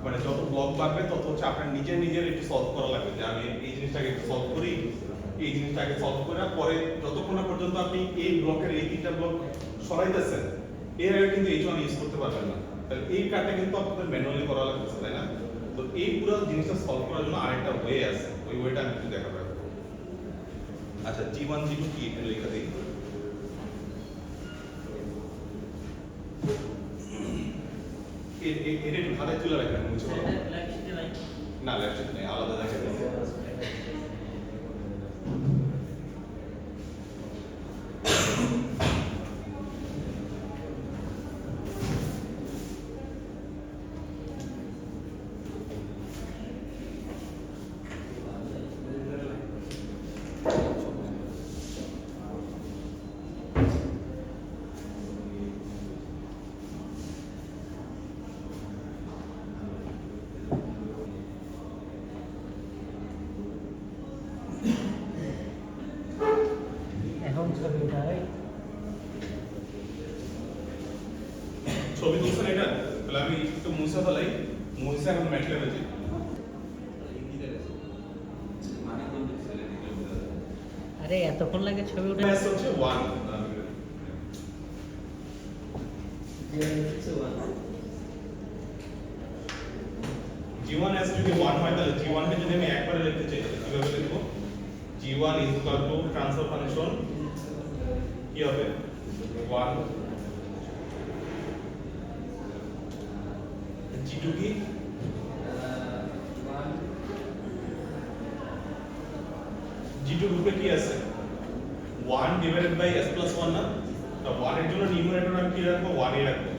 [SPEAKER 1] মানে যত ব্লক বাড়বে তত হচ্ছে আপনার নিজের একটু সলভ করা লাগবে যে আমি এই জিনিসটাকে একটু সলভ করি এই জিনিসটাকে সলভ করে পরে যতক্ষণ না পর্যন্ত আপনি এই ব্লকের এই তিনটা ব্লক সরাইতেছেন এর আগে কিন্তু H1 ইউজ করতে পারবেন না তাহলে এই কাজটা কিন্তু আপনাদের ম্যানুয়ালি করা লাগছে তাই না তো এই পুরো জিনিসটা সলভ করার জন্য আরেকটা ওয়ে আছে ওই ওয়েটা আমি একটু দেখাবো আচ্ছা G1 G2 কি এটা লেখা দেই এটা একটু ভালো তুলে রাখবেন বুঝছো না লেফট নেই আলাদা দেখা যাবে
[SPEAKER 2] এখন ছবি উঠাই
[SPEAKER 1] ছবি তুলছেন এটা তাহলে আমি একটু মুছে ফেলাই মুছে এখন ম্যাটল্যাবে যাই
[SPEAKER 3] মানে কোন পিক্সেলে
[SPEAKER 2] আরে এতক্ষণ লাগে ছবি উঠে
[SPEAKER 1] ম্যাথ হচ্ছে 1 G1 as যদি 1 হয় তাহলে G1 কে যদি আমি একবারে লিখতে চাই তাহলে কিভাবে লিখব G1 is equal to transfer function কি হবে 1 G2 কি G2 রূপে কি আছে 1 ডিভাইডেড বাই s প্লাস 1 না তো 1 এর জন্য নিউমারেটর আমি কি রাখবো 1 এ রাখবো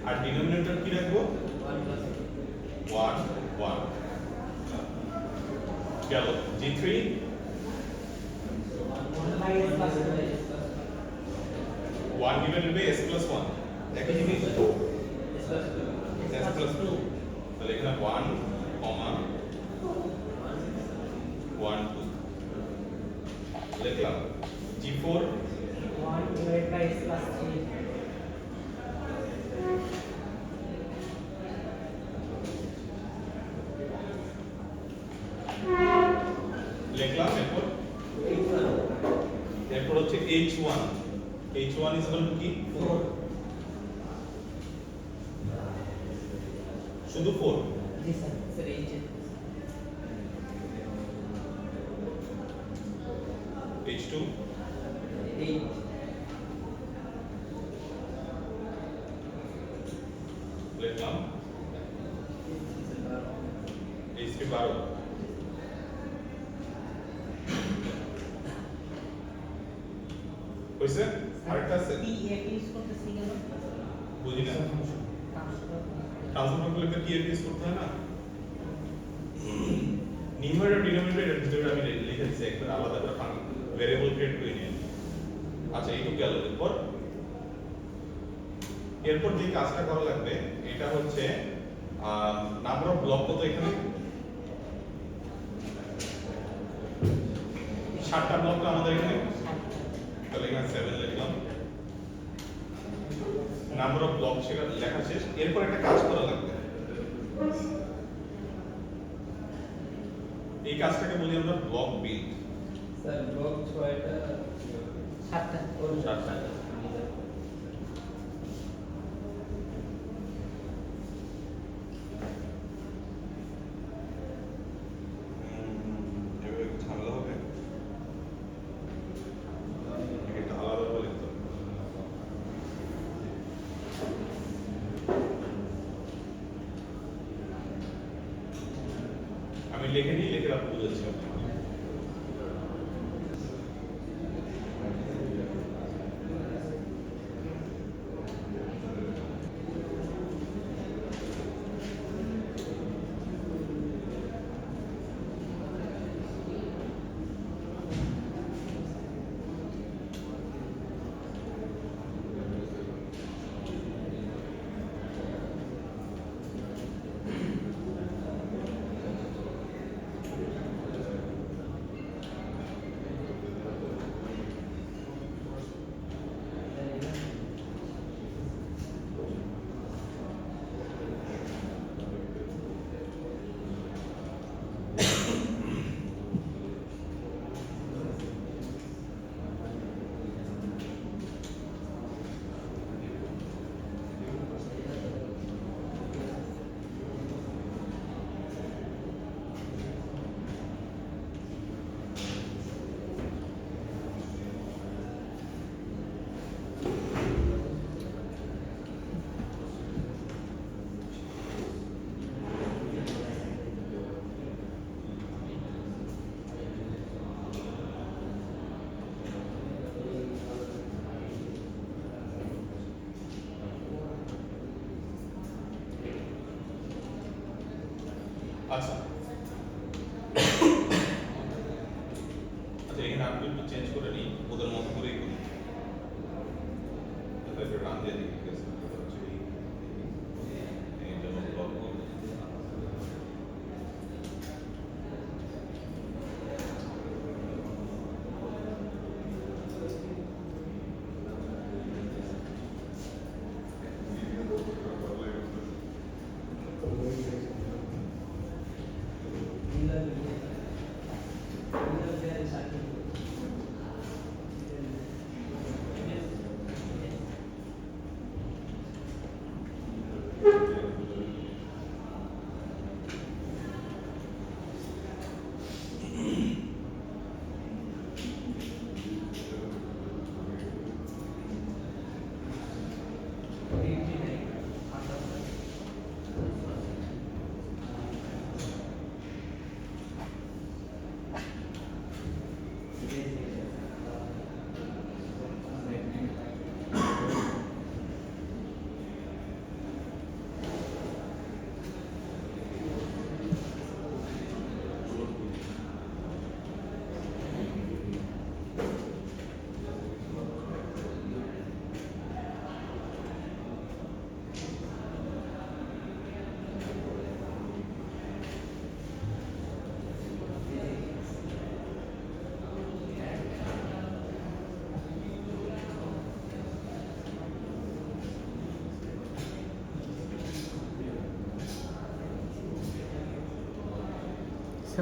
[SPEAKER 1] আর ডিনোমিনেটর কি রাখবো 1 1 গেল G3
[SPEAKER 2] by s plus 2
[SPEAKER 1] 1 divided by s plus 1 একই জিনিস s plus 2 তাহলে এখানে 1 কমা 1 2 লিখলাম g4
[SPEAKER 2] 1 divided by s plus 3
[SPEAKER 1] লিখলাম এরপর হচ্ছে h1 h1 is equal to কি
[SPEAKER 2] 4
[SPEAKER 1] শুধু 4
[SPEAKER 2] জি স্যার
[SPEAKER 4] স্যার এই যে
[SPEAKER 1] h2
[SPEAKER 4] 8
[SPEAKER 1] লিখলাম h3 12 হইছে আরেকটা আছে
[SPEAKER 2] p f ইউজ করতেছি কেন
[SPEAKER 1] বুঝি না ট্রান্সফার ফাংশনকে কি ইউজ করতে হয় না নিউমারেটর ডিনোমিনেটর এর ভিতরে আমি লিখে দিছি একটা আলাদা একটা ভেরিয়েবল ক্রিয়েট করে নিয়ে আচ্ছা এইটুকু গেল এরপর যে কাজটা করা লাগবে এটা হচ্ছে নাম্বার অফ ব্লক কত এখানে 7টা ব্লক তো আমাদের এখানে তাহলে এখানে 7 লিখলাম নাম্বার অফ ব্লক সেটা লেখা শেষ এরপর একটা কাজ করা লাগবে এই কাজটাকে বলি আমরা ব্লক বিল্ড
[SPEAKER 4] স্যার ব্লক 6টা
[SPEAKER 2] 7টা
[SPEAKER 4] ওর
[SPEAKER 1] 7টা এভাবে একটু ঝামেলা হবে এটা আলাদা করে লিখতে হবে আমি লিখে নিই লিখে রাখবো বুঝাচ্ছি আপনাকে আচ্ছা আচ্ছা এখানে আমি একটু চেঞ্জ করে নিই ওদের মতো করেই করি এটা রান দিয়ে দিই ঠিক আছে এটা হচ্ছে এইটা ব্লক করব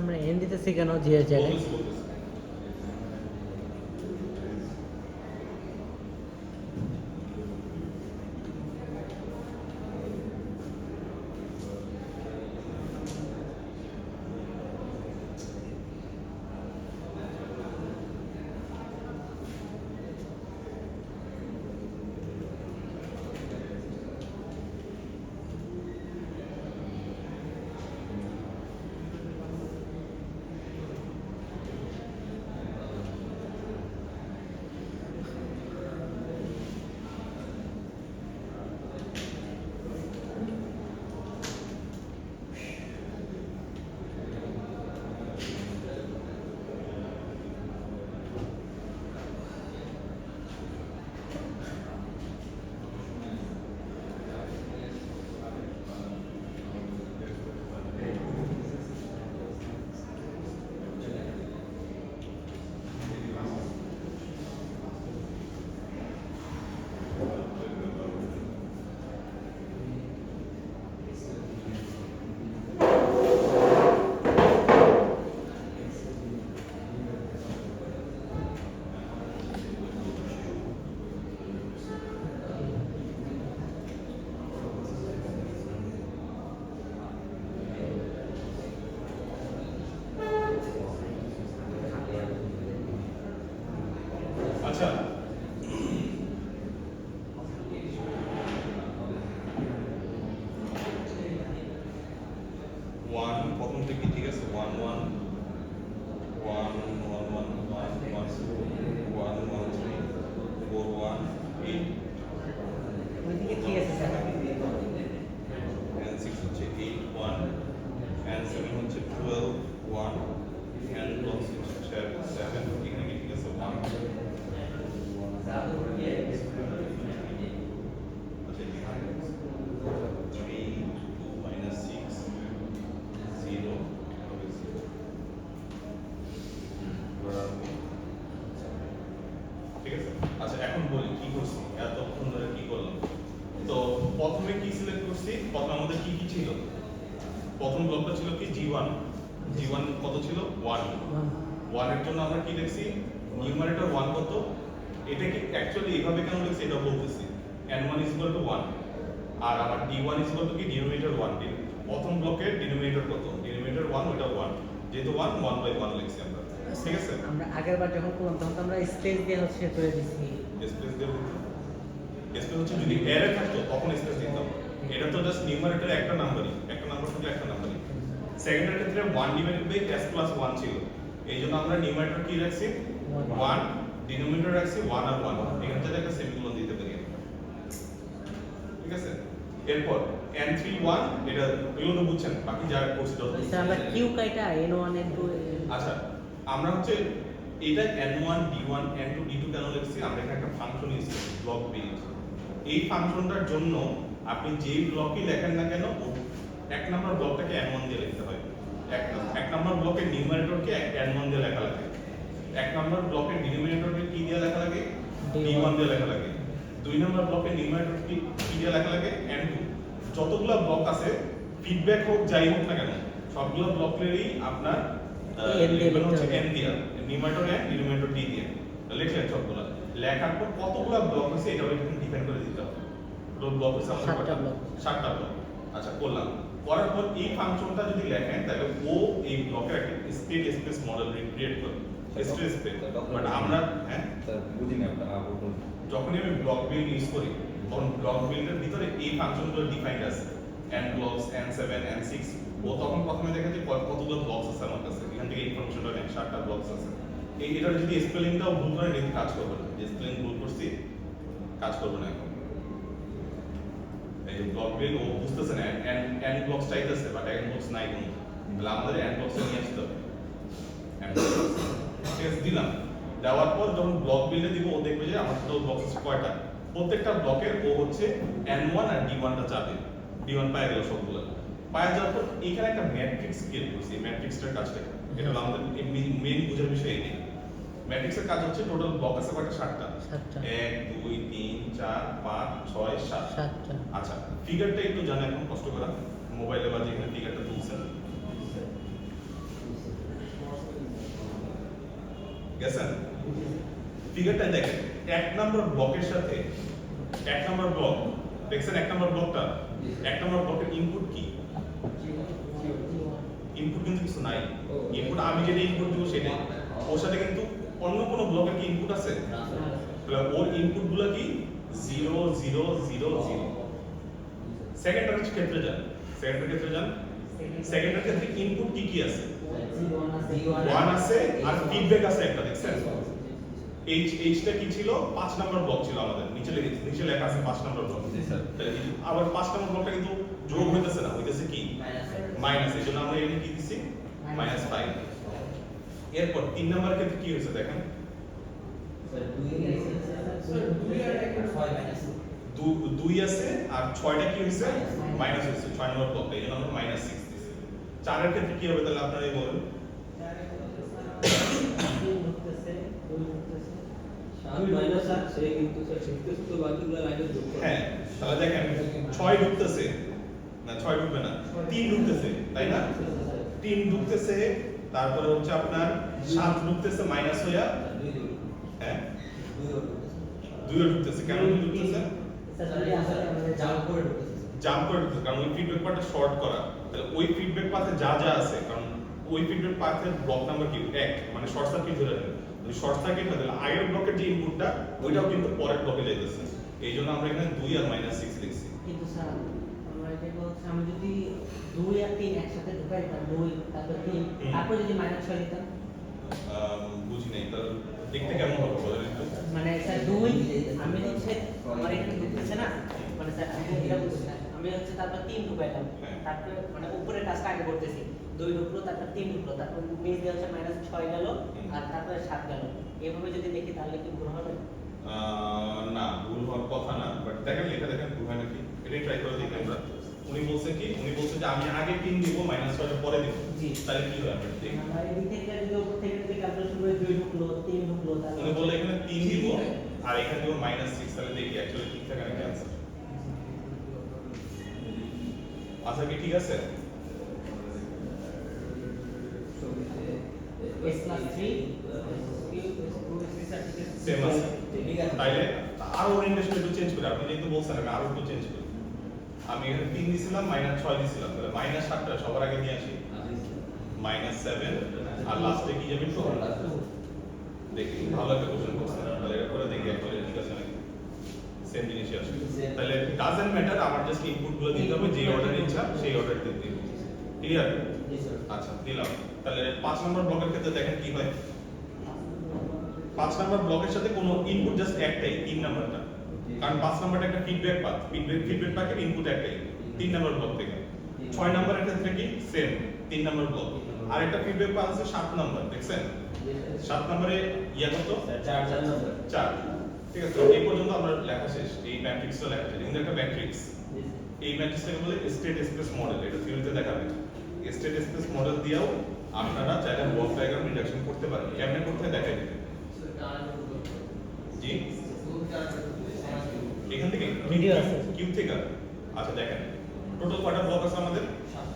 [SPEAKER 2] আমরা এন দিতেছি কেন জি এর জায়গায়?
[SPEAKER 1] বলতেছি। আচ্ছা, ওয়ান প্রথম থেকে ঠিক আছে, one one one one one one one one one three four one eight,
[SPEAKER 2] ওইদিকে ঠিক আছে স্যার।
[SPEAKER 1] and 6 হচ্ছে 8 1 and 7 হচ্ছে 12 1 and plus 6 7 এখানে কি ঠিক আছে 1 আচ্ছা 3 2 minus 6 0 হবে 0 ঠিক আছে। আচ্ছা এখন বলি কি করছি, এতক্ষণ ধরে কি করলাম। তো প্রথমে কি সিলেক্ট করছি, প্রথমে আমাদের কি কি ছিল, প্রথম ব্লকটা ছিল কি G1, G1 কত ছিল 1, 1 এর জন্য আমরা কি লিখছি, নিউমারেটর 1 কত, এটাকে অ্যাকচুয়ালি এইভাবে কেন লিখছি এটা বলতেছি, n1 1 আর আমার d1 কি ডিনোমিনেটর 1, প্রথম ব্লকের ডিনোমিনেটর কত, ডিনোমিনেটর 1 ওটা 1, যেহেতু 1 1/1 লিখছি আমরা, ঠিক আছে।
[SPEAKER 2] আমরা আগের বার যখন করলাম তখন তো আমরা স্পেস দিয়ে হচ্ছে করে দিছি।
[SPEAKER 1] স্পেস দেব, স্পেস হচ্ছে যদি অ্যারে থাকতো তখন স্পেস দিতাম, এটা তো জাস্ট নিউমারেটরে একটা নাম্বারই, একটা নাম্বার থাকলে একটা নাম্বারই। সেকেন্ডের ক্ষেত্রে 1 ডিভাইডেড বাই s প্লাস 1 ছিল, এই জন্য আমরা নিউমারেটর কি রাখছি 1, ডিনোমিনেটর রাখছি 1 আর 1, এখান থেকে একটা সেমিকোলন দিতে পারি, ঠিক আছে। এরপর n31 এটা এগুলো তো বুঝছেন, বাকি যা করছি যত
[SPEAKER 2] স্যার আমরা কিউ কাইটা n1 n2
[SPEAKER 1] আচ্ছা আমরা হচ্ছে এটা n1 d1 n2 d2 কেন লিখছি, আমরা এখানে একটা ফাংশন ইউজ করছি ব্লক বিল্ড, এই ফাংশনটার জন্য আপনি যেই ব্লকই লেখেন না কেন এক নাম্বার ব্লকটাকে n1 দিয়ে লিখতে হয়, এক নাম্বার ব্লকের নিউমারেটরকে n1 দিয়ে লেখা লাগে, এক নাম্বার ব্লকের ডিনোমিনেটরকে কি দিয়ে লেখা লাগে d1 দিয়ে লেখা লাগে, দুই নাম্বার ব্লকের নিউমারেটর কি দিয়ে লেখা লাগে n2। যতগুলো ব্লক আছে ফিডব্যাক হোক যাই হোক না কেন সবগুলো ব্লকেরই আপনার লিখবেন হচ্ছে n দিয়ে, নিউমারেটর n ডিনোমিনেটর d দিয়ে লিখলেন সবগুলো, লেখার পর কতগুলো ব্লক আছে এটা এখানে ডিফাইন করে দিতে হবে। টোটাল ব্লক আছে আমাদের কয়টা, 7টা ব্লক। আচ্ছা করলাম, করার পর এই ফাংশনটা যদি লেখেন তাহলে ও এই ব্লকের একটা স্টেট স্পেস মডেল ক্রিয়েট করবে, স্টেট স্পেস। বাট আমরা হ্যাঁ
[SPEAKER 3] স্যার বুঝি না আপনারা বলুন।
[SPEAKER 1] যখনই আমি ব্লক বিল্ড ইউজ করি তখন ব্লক বিল্ডের ভিতরে এই ফাংশনগুলো ডিফাইন্ড আছে, n ব্লকস n7 n6, ও তখন প্রথমে দেখে যে কতগুলো ব্লকস আছে আমার কাছে, এখান থেকে ইনফরমেশনটা নেয় 7টা ব্লকস আছে। এই এটার যদি স্পেলিংটাও ভুল করে এটা কাজ করবে না, যে স্পেলিং ভুল করছি কাজ করবে না এখন। এই যে ব্লক বিল্ড ও বুঝতেছে না n ব্লকস চাইতেছে বাট n ব্লকস নাই কোনো, তাহলে আমাদের n ব্লকস নিয়ে আসতে হবে। টেস্ট দিলাম, দেওয়ার পর যখন ব্লক বিল্ডে দিব ও দেখবে যে আমার টোটাল ব্লকস আছে কয়টা, প্রত্যেকটা ব্লকের ও হচ্ছে n1 আর d1 টা চাবে, d1 পায় গেল সবগুলো, পায় যাওয়ার পর এখানে একটা ম্যাট্রিক্স ক্রিয়েট করছি, ম্যাট্রিক্সটার কাজটা এটা হলো আমাদের মেইন বুঝার বিষয় এই। ম্যাট্রিক্সের কাজ হচ্ছে টোটাল ব্লক আছে কয়টা, 7টা, 1 2 3 4 5 6 7। আচ্ছা ফিগারটা একটু জানা এখন কষ্ট করা, মোবাইলে বা যেখানে ফিগারটা তুলছেন গেছেন? ফিগারটা দেখেন, এক নাম্বার ব্লকের সাথে এক নাম্বার ব্লক দেখছেন, এক নাম্বার ব্লকটা, এক নাম্বার ব্লকের ইনপুট কি? ইনপুট কিন্তু কিছু নাই। ইনপুট আমি যেটা ইনপুট দিব সেটাই, ওর সাথে কিন্তু অন্য কোনো ব্লকের কি ইনপুট আছে? তাহলে ওর ইনপুট গুলো কি 0 0 0 0। সেকেন্ডের ক্ষেত্রে যান, সেকেন্ডের ক্ষেত্রে যান, সেকেন্ডের ক্ষেত্রে ইনপুট কি কি আছে? 1 আছে আর ফিডব্যাক আছে একটা, দেখছেন? এইচটা কি ছিল? 5 নাম্বার ব্লক ছিল আমাদের, নিচে লেখা আছে 5 নাম্বার ব্লক। আবার 5 নাম্বার ব্লকটা কিন্তু যোগ হইতেছে না, হইতেছে কি? মাইনাস। এইজন্য আমরা এখানে কি দিছি? -5। এরপর 3 নাম্বার ক্ষেত্রে কি হয়েছে দেখেন, 2 আছে আর 6টা কি হয়েছে? মাইনাস হয়েছে 6 নাম্বার ব্লকটা, এইজন্য আমরা -6 দিছি। 4 এর ক্ষেত্রে কি হবে তাহলে আপনারা বলেন? হ্যাঁ, তাহলে দেখেন 6 ঢুকতেছে না, 6 ঢুকবে না, 3 ঢুকতেছে, তাই না? 3 ঢুকতেছে, তারপরে হচ্ছে আপনার 7 ঢুকতেছে মাইনাস হইয়া, হ্যাঁ 2 ঢুকতেছে। কেন 2 ঢুকতেছে? জাম্প করে ঢুকতেছে, কারণ ওই ফিডব্যাক পাথটা শর্ট করা। তাহলে ওই ফিডব্যাক পাথে যা যা আছে, কারণ ওই ফিডব্যাক পাথের ব্লক নাম্বার কি? 1, মানে শর্ট সার্কিট ধরে নেন। যদি শর্ট সার্কিট হয় তাহলে আগের ব্লকের যে ইনপুটটা ওইটাও কিন্তু পরের ব্লকে যাইতেছে। এইজন্য আমরা এখানে 2 আর -6 লিখছি।
[SPEAKER 2] কিন্তু স্যার আমরা এটা বলছি, আমি যদি 2 আর 3 একসাথে ঢুকাই দিতাম, 2 তারপর 3 তারপর যদি -6 দিতাম,
[SPEAKER 1] বুঝি নাই, তাহলে দেখতে কেমন হবে বলেন একটু?
[SPEAKER 2] মানে স্যার 2 আমি হচ্ছে আমার এখানে ঢুকতেছে না, মানে স্যার আমি এটা বুঝছি না, আমি হচ্ছে তারপর 3 ঢুকাইলাম, তারপর মানে উপরে কাজটা আগে করতেছি, 2 ঢুকলো, তারপর 3 ঢুকলো, তারপর নিচ দিয়ে হচ্ছে -6 গেল, আর তারপরে 7 গেল। এভাবে যদি দেখি তাহলে কি ভুল হবে?
[SPEAKER 1] না, ভুল হওয়ার কথা না, বাট দেখেন লেখা দেখেন ভুল হয় নাকি, এটাই ট্রাই করে দেখি আমরা। উনি বলছে কি? উনি বলছে যে আমি আগে 3 দিব, -6 পরে দিব।
[SPEAKER 2] জি।
[SPEAKER 1] তাহলে কি হয় আমরা দেখি।
[SPEAKER 2] আমরা এই দিক থেকে যদি উপর থেকে যদি ক্যালকুলেশন করে 2 ঢুকলো, 3 ঢুকলো, তাহলে
[SPEAKER 1] উনি বললে এখানে 3 দিব আর এখানে দিব -6, তাহলে দেখি অ্যাকচুয়ালি ঠিক থাকে নাকি आंसर। আচ্ছা কি ঠিক আছে?
[SPEAKER 2] S plus 3
[SPEAKER 1] সেম আছে। তাইলে আরো ওরিয়েন্টেশন একটু চেঞ্জ করি, আপনি যেহেতু বলছেন আমি আরো একটু চেঞ্জ করি। আমি এখানে 3 দিছিলাম, -6 দিছিলাম, তাহলে -7টা সবার আগে নিয়ে আসি, -7 আর লাস্টে কি যাবে? 2। দেখি ভালো একটা কোশ্চেন করছেন, তাহলে এটা করে দেখি একবারে ঠিক আছে নাকি। সেম জিনিসই আসে, তাহলে ডাজন্ট ম্যাটার, আমার জাস্ট ইনপুট গুলো দিতে হবে, যে অর্ডারে ইচ্ছা সেই অর্ডার দিতে হবে। ক্লিয়ার? আচ্ছা দিলাম। তাহলে 5 নাম্বার ব্লকের ক্ষেত্রে দেখেন কি হয়। 5 নাম্বার ব্লকের সাথে কোনো ইনপুট জাস্ট একটাই, 3 নাম্বারটা, কারণ 5 নাম্বারটা একটা ফিডব্যাক পাথ, ফিডব্যাক পাথের ইনপুট একটাই 3 নাম্বার ব্লক থেকে। 6 নাম্বারের ক্ষেত্রে কি সেম 3 নাম্বার ব্লক, আর একটা ফিডব্যাক পাথ আছে 7 নাম্বার, দেখছেন? 7 নম্বরে ইয়া কত? 4। ঠিক আছে, এই পর্যন্ত আমরা লেখা শেষ, এই ম্যাট্রিক্সটা লেখা শেষ। কিন্তু একটা ম্যাট্রিক্স, এই ম্যাট্রিক্সটাকে বলে স্টেট স্পেস মডেল, এটা থিওরিতে দেখাবে। স্টেট স্পেস মডেল দিয়েও আপনারা চাইলে ব্লক ডায়াগ্রাম রিডাকশন করতে পারেন। কেমনে করতে হয় দেখাই দিবেন। জি, এখান থেকে
[SPEAKER 2] ভিডিও আছে
[SPEAKER 1] কিউ থেকে। আচ্ছা দেখেন টোটাল কয়টা ব্লক আছে আমাদের?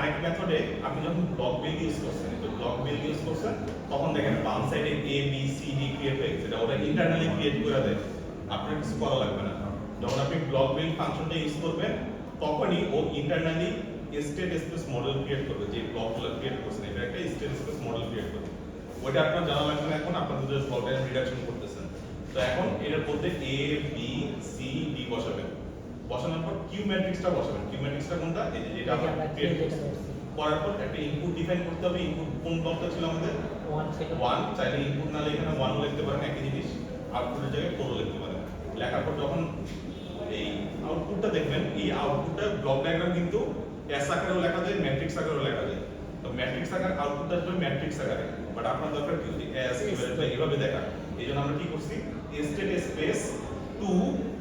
[SPEAKER 1] এক মেথডে আপনি যখন ব্লক বিল্ড ইউজ করছেন, তো ব্লক বিল্ড ইউজ করছেন, তখন দেখেন বাম সাইডে A B C D create হয়ে গেছে, এটা ওরা ইন্টারনালি ক্রিয়েট করে দেয়, আপনার কিছু করা লাগবে না। যখন আপনি ব্লক বিল্ড ফাংশনটা ইউজ করবেন, তখনই ও internally state space model create করবে, যে ব্লকগুলো ক্রিয়েট করছেন এটা একটা স্টেট স্পেস মডেল ক্রিয়েট করবে। ওইটা আপনার জানা লাগবে না, এখন আপনাদের যে ব্লক ডায়াগ্রাম রিডাকশন করতেছেন। তো এখন এটার মধ্যে এ বি সি ডি বসাবেন, বসানোর পর কিউ ম্যাট্রিক্সটা বসাবেন। কিউ ম্যাট্রিক্সটা কোনটা? এই যে যেটা আমরা ক্রিয়েট করছি। করার পর একটা ইনপুট ডিফাইন করতে হবে। ইনপুট কোন ব্লকটা ছিল আমাদের? 1। চাইলে ইনপুট না লিখে 1 ও লিখতে পারেন, একই জিনিস। আউটপুটের জায়গায় 4 ও লিখতে পারেন। লেখার পর যখন এই আউটপুটটা দেখবেন, এই আউটপুটটা ব্লক ডায়াগ্রাম কিন্তু এস আকারেও লেখা যায়, ম্যাট্রিক্স আকারেও লেখা যায়। তো ম্যাট্রিক্স আকার আউটপুটটা আসবে ম্যাট্রিক্স আকারে, বাট আপনার দরকার কি এস এভাবে দেখা। এইজন্য আমরা কি করছি? স্টেট স্পেস টু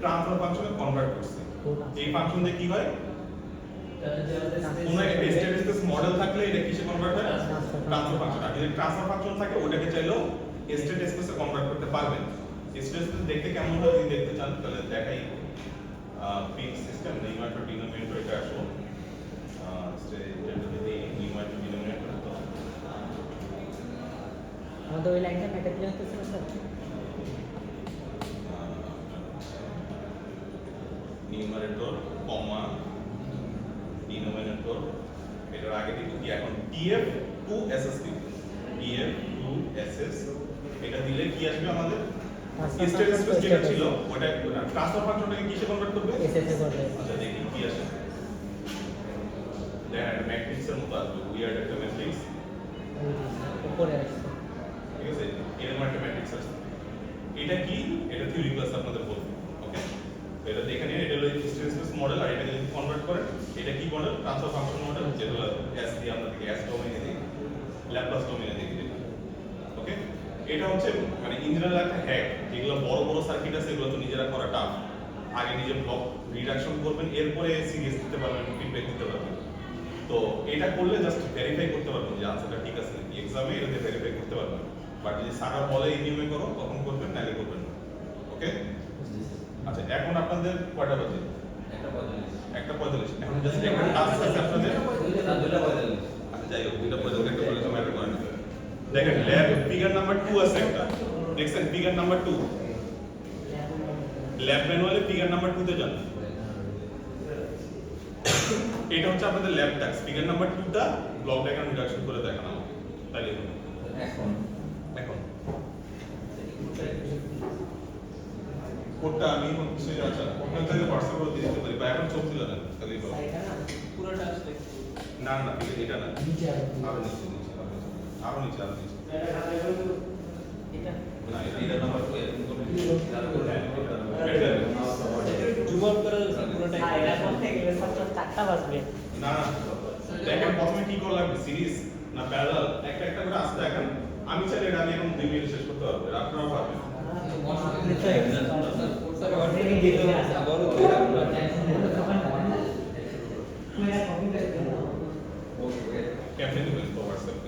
[SPEAKER 1] ট্রান্সফার ফাংশনে কনভার্ট করছি। এই ফাংশন দিয়ে কি হয়? কোন একটা স্টেট স্পেস মডেল থাকলে এটা কিসে কনভার্ট হয়? Transfer function. আর যদি ট্রান্সফার ফাংশন থাকে ওটাকে চাইলেও স্টেট স্পেসে কনভার্ট করতে পারবেন। স্টেট স্পেস দেখতে কেমন হয় যদি দেখতে চান তাহলে দেখাই। পিন সিস্টেম নিউমারেটর ডিনোমিনেটর এটা আসো। স্টেট যদি নিউমারেটর ডিনোমিনেটর তো
[SPEAKER 2] আমাদের ওই লাইনটা মেটা দিলে হতেছে না স্যার?
[SPEAKER 1] নিউমারেটর কমা ডিনোমিনেটর এটার আগে দিব কি এখন df টু ss দিব df টু ss এটা দিলে কি আসবে আমাদের স্টেট স্পেস যেটা ছিল ওটা ট্রান্সফার ফাংশনটাকে কিসে কনভার্ট করবে
[SPEAKER 2] এসএসএ করবে।
[SPEAKER 1] আচ্ছা দেখি কি আসে দেখেন একটা ম্যাট্রিক্সের মতো আসবে উইয়ার্ড একটা ম্যাট্রিক্স
[SPEAKER 2] উপরে আসছে।
[SPEAKER 1] ঠিক আছে এরকম একটা ম্যাট্রিক্স আছে এটা কি এটা থিওরি ক্লাস আপনাদের বলবো ওকে এটা দেখে নিন এটা হলো স্টেট স্পেস মডেল আর এটাকে যদি কনভার্ট করেন এটা কি মডেল ট্রান্সফার ফাংশন মডেল যেটা হলো s দিয়ে আমরা দেখি s ডোমেইনে দেখি ল্যাপ্লাস ডোমেইনে দেখি ওকে এটা হচ্ছে মানে ইঞ্জিনিয়ারের একটা হ্যাক যেগুলো বড় বড় সার্কিট আছে এগুলো তো নিজেরা করা টাফ আগে নিজে ব্লক রিডাকশন করবেন এরপরে সিরিয়াস দিতে পারবেন ফিডব্যাক দিতে পারবেন তো এটা করলে জাস্ট ভেরিফাই করতে পারবেন যে আনসারটা ঠিক আছে নাকি এক্সামে এটাতে ভেরিফাই করতে পারবেন বাট যদি স্যাররা বলে এই নিয়মে করো তখন করবেন নাহলে করবেন না ওকে আচ্ছা এখন আপনাদের কয়টা বাজে একটা 45 এখন জাস্ট একটা টাস্ক আছে আপনাদের আচ্ছা যাই হোক দুইটা 45 একটা বলে ম্যাটার করে না দেখেন ল্যাব ফিগার নাম্বার 2 আছে একটা দেখছেন ফিগার নাম্বার 2 ল্যাব ম্যানুয়ালে ফিগার নাম্বার 2 তে যান এটা হচ্ছে আপনাদের ল্যাব টাস্ক ফিগার নাম্বার 2 টা ব্লক ডায়াগ্রাম রিডাকশন করে দেখানো হবে তাহলে এখন কোডটা আমি হচ্ছে আচ্ছা ওখান থেকে হোয়াটসঅ্যাপ করে দিতে পারি বা এখন চলছিল না তাহলে
[SPEAKER 2] স্যার এটা না পুরোটা আসলে
[SPEAKER 1] না না এটা না
[SPEAKER 4] নিচে
[SPEAKER 1] আরো নিচে আরো নিচে
[SPEAKER 2] এটা
[SPEAKER 1] না এটা নাম্বার 2 এরকম করে
[SPEAKER 4] জুম আউট করে পুরোটাই
[SPEAKER 2] হ্যাঁ এটা বলতে গেলে স্যার 4টা বাজবে।
[SPEAKER 1] না দেখেন প্রথমে কি করা লাগবে সিরিজ না প্যারালাল একটা একটা করে আসতে এখন আমি চাইলে এটা আমি এখন 2 মিনিট শেষ করতে পারবো আপনারাও পারবেন কেমনে দিবেন তো হোয়াটসঅ্যাপ